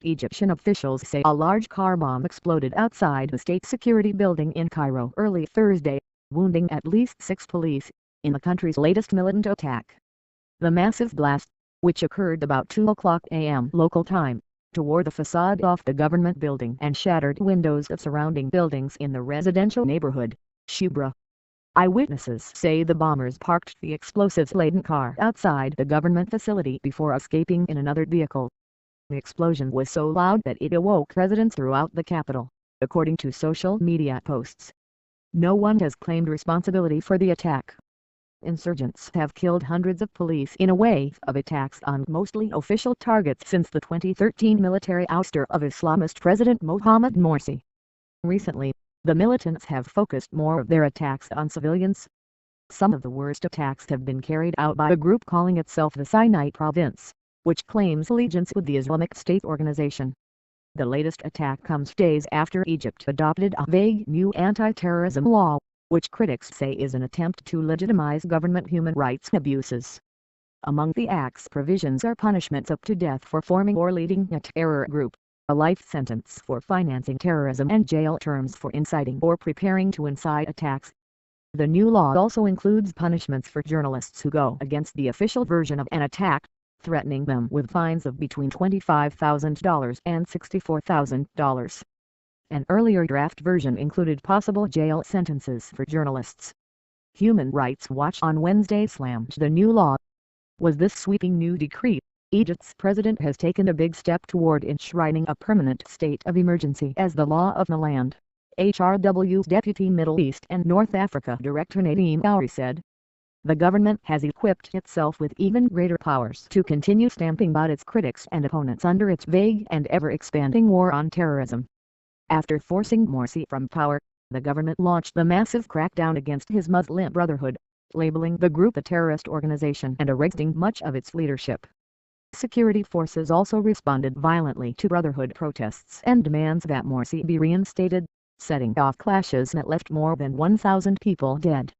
Egyptian officials say a large car bomb exploded outside the state security building in Cairo early Thursday, wounding at least 6 police, in the country's latest militant attack. The massive blast, which occurred about 2:00 a.m. local time, tore the facade off the government building and shattered windows of surrounding buildings in the residential neighborhood, Shubra. Eyewitnesses say the bombers parked the explosives-laden car outside the government facility before escaping in another vehicle. The explosion was so loud that it awoke residents throughout the capital, according to social media posts. No one has claimed responsibility for the attack. Insurgents have killed hundreds of police in a wave of attacks on mostly official targets since the 2013 military ouster of Islamist President Mohamed Morsi. Recently, the militants have focused more of their attacks on civilians. Some of the worst attacks have been carried out by a group calling itself the Sinai Province, which claims allegiance with the Islamic State organization. The latest attack comes days after Egypt adopted a vague new anti-terrorism law, which critics say is an attempt to legitimize government human rights abuses. Among the act's provisions are punishments up to death for forming or leading a terror group, a life sentence for financing terrorism, and jail terms for inciting or preparing to incite attacks. The new law also includes punishments for journalists who go against the official version of an attack, threatening them with fines of between $25,000 and $64,000. An earlier draft version included possible jail sentences for journalists. Human Rights Watch on Wednesday slammed the new law. With this sweeping new decree, Egypt's president has taken a big step toward enshrining a permanent state of emergency as the law of the land, HRW's Deputy Middle East and North Africa Director Nadeem Ghauri said. The government has equipped itself with even greater powers to continue stamping out its critics and opponents under its vague and ever-expanding war on terrorism. After forcing Morsi from power, the government launched the massive crackdown against his Muslim Brotherhood, labeling the group a terrorist organization and arresting much of its leadership. Security forces also responded violently to Brotherhood protests and demands that Morsi be reinstated, setting off clashes that left more than 1,000 people dead.